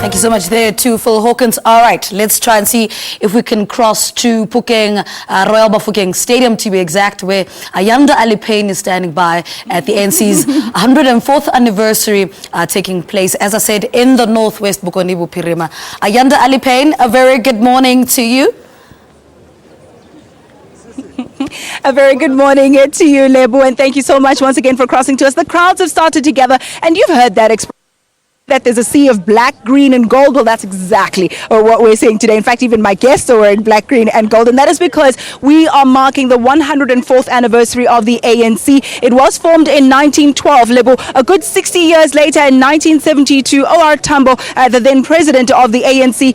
Thank you so much there to Phil Hawkins. All right, let's try and see if we can cross to Royal Bafokeng Stadium to be exact, where Ayanda Ali Payne is standing by at the ANC's 104th anniversary taking place, as I said, in the northwest Bokoni Bophirima. Ayanda Ali Payne, a very good morning to you. A very good morning to you, Lebu, and thank you so much once again for crossing to us. The crowds have started together, and you've heard that expression. That there's a sea of black, green, and gold. Well, that's exactly what we're seeing today. In fact, even my guests are wearing black, green, and gold. And that is because we are marking the 104th anniversary of the ANC. It was formed in 1912, Lebo. A good 60 years later, in 1972, O.R. Tambo, the then president of the ANC,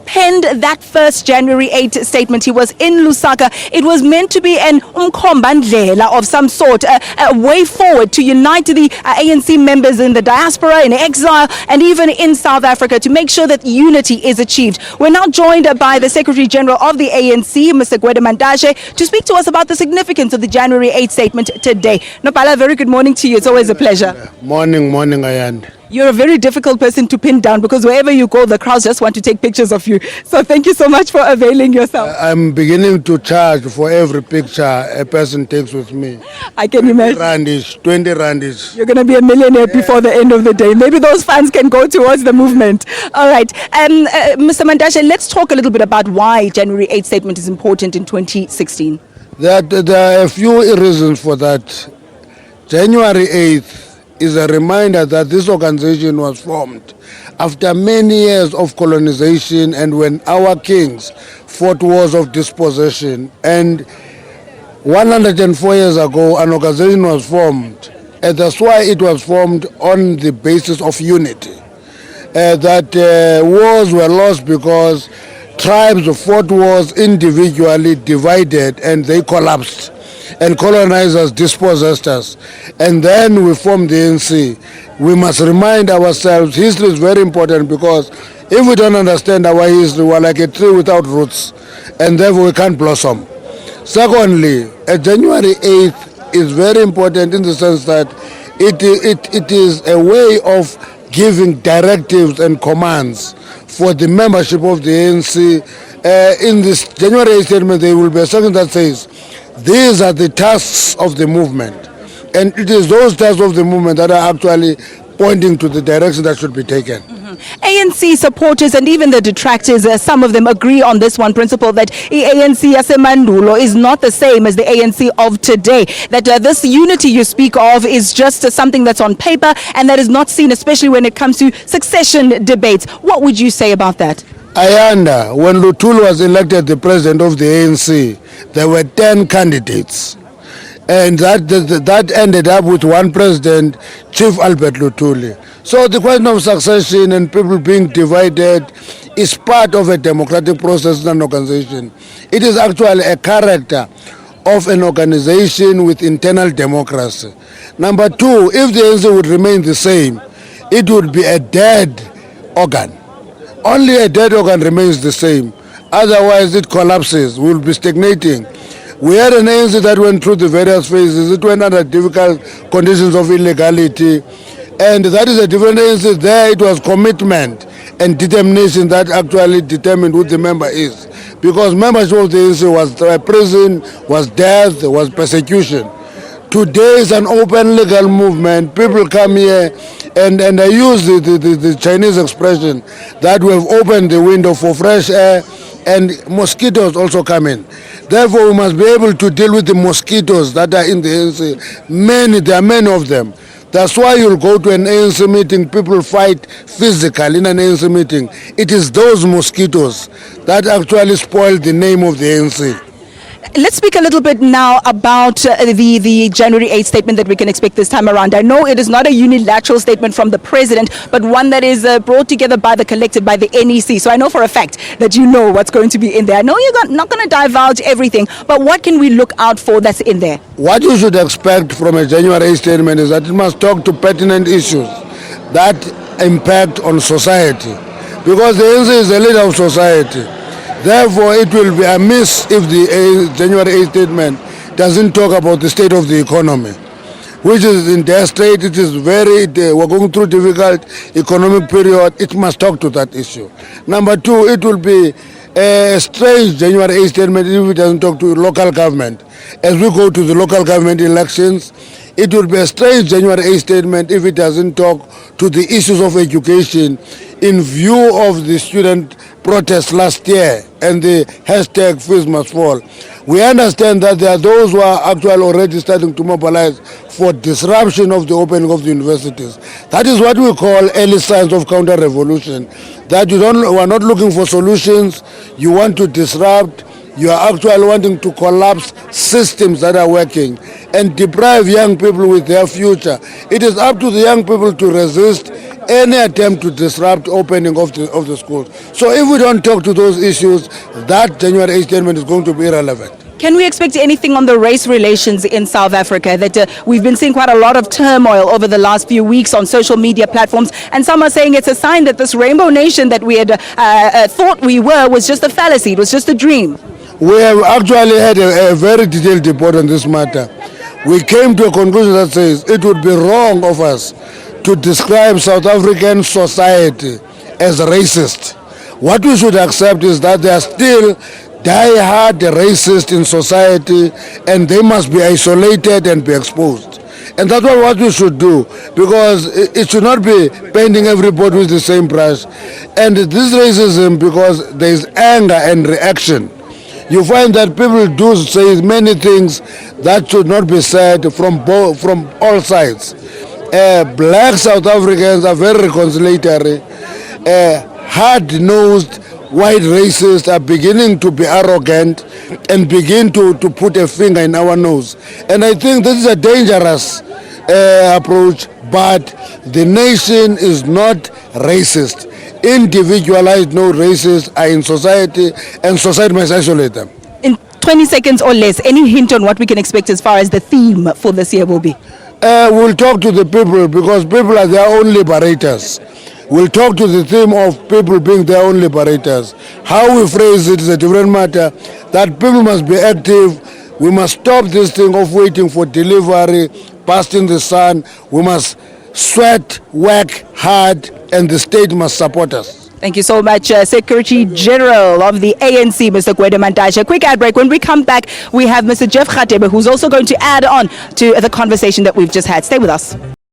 penned that first January 8 statement. He was in Lusaka. It was meant to be an umkombandlela of some sort, a way forward to unite the ANC members in the diaspora, in exile, and even in South Africa, to make sure that unity is achieved. We're now joined by the Secretary General of the ANC, Mr. Gwede Mantashe, to speak to us about the significance of the January 8 statement today. Nopala, very good morning to you. It's always a pleasure. Morning, Ayanda. You're a very difficult person to pin down because wherever you go, the crowds just want to take pictures of you. So thank you so much for availing yourself. I'm beginning to charge for every picture a person takes with me. I can imagine. 20 randish. You're going to be a millionaire before the end of the day. Maybe those funds can go towards the movement. All right. Mr. Mantashe, let's talk a little bit about why January 8 statement is important in 2016. There are a few reasons for that. January 8th is a reminder that this organization was formed after many years of colonization and when our kings fought wars of dispossession. And 104 years ago, an organization was formed, and that's why it was formed on the basis of unity. Wars were lost because tribes fought wars individually, divided, and they collapsed. And colonizers dispossessed us. And then we formed the ANC. We must remind ourselves, history is very important, because if we don't understand our history, we're like a tree without roots, and therefore we can't blossom. Secondly, January 8th is very important in the sense that it is a way of giving directives and commands for the membership of the ANC. In this January 8th statement, there will be a section that says, these are the tasks of the movement. And it is those tasks of the movement that are actually pointing to the direction that should be taken. ANC supporters and even the detractors, some of them agree on this one principle, that the ANC Yasemandulo is not the same as the ANC of today. That this unity you speak of is just something that's on paper and that is not seen, especially when it comes to succession debates. What would you say about that? Ayanda, when Luthuli was elected the president of the ANC, there were 10 candidates. And that ended up with one president, Chief Albert Luthuli. So the question of succession and people being divided is part of a democratic process in an organization. It is actually a character of an organization with internal democracy. Number two, if the ANC would remain the same, it would be a dead organ. Only a dead organ remains the same. Otherwise, it collapses. We'll be stagnating. We had an ANC that went through the various phases. It went under difficult conditions of illegality. And that is a different ANC. There it was commitment and determination that actually determined who the member is. Because membership of the ANC was prison, was death, was persecution. Today is an open legal movement. People come here and I use the Chinese expression that we have opened the window for fresh air, and mosquitoes also come in. Therefore, we must be able to deal with the mosquitoes that are in the ANC. There are many of them. That's why you'll go to an ANC meeting, people fight physically in an ANC meeting. It is those mosquitoes that actually spoil the name of the ANC. Let's speak a little bit now about the January 8 statement that we can expect this time around. I know it is not a unilateral statement from the president, but one that is brought together by the collective, by the NEC. So I know for a fact that you know what's going to be in there. I know you're not going to divulge everything, but what can we look out for that's in there? What you should expect from a January 8 statement is that it must talk to pertinent issues that impact on society, because the ANC is the leader of society. Therefore, it will be amiss if the January 8 statement doesn't talk about the state of the economy. which is in their state. It is we're going through difficult economic period. It must talk to that issue. Number two, it will be a strange January 8 statement if it doesn't talk to local government. As we go to the local government elections, it will be a strange January 8 statement if it doesn't talk to the issues of education in view of the student protest last year and the hashtag fees must fall. We understand that there are those who are actually already starting to mobilize for disruption of the opening of the universities. That is what we call early signs of counter-revolution. That you are not looking for solutions, you want to disrupt, you are actually wanting to collapse systems that are working and deprive young people with their future. It is up to the young people to resist any attempt to disrupt opening of the schools. So if we don't talk to those issues, that January 8 statement is going to be irrelevant. Can we expect anything on the race relations in South Africa? That we've been seeing quite a lot of turmoil over the last few weeks on social media platforms, and some are saying it's a sign that this rainbow nation that we had thought we were was just a fallacy, it was just a dream. We have actually had a very detailed report on this matter. We came to a conclusion that says it would be wrong of us to describe South African society as racist. What we should accept is that there are still die-hard racists in society and they must be isolated and be exposed. And that's what we should do, because it should not be painting everybody with the same brush. And this racism, because there is anger and reaction. You find that people do say many things that should not be said from all sides. Black South Africans are very reconciliatory. Hard-nosed white racists are beginning to be arrogant and begin to put a finger in our nose. And I think this is a dangerous approach, but the nation is not racist. Individualized no racists are in society, and society must isolate them. In 20 seconds or less, any hint on what we can expect as far as the theme for this year will be? We'll talk to the people, because people are their own liberators. We'll talk to the theme of people being their own liberators. How we phrase it is a different matter. That people must be active. We must stop this thing of waiting for delivery, past in the sun. We must sweat, work hard, and the state must support us. Thank you so much, Secretary General of the ANC, Mr. Gwede Mantashe. Quick ad break. When we come back, we have Mr. Jeff Khatebe, who's also going to add on to the conversation that we've just had. Stay with us.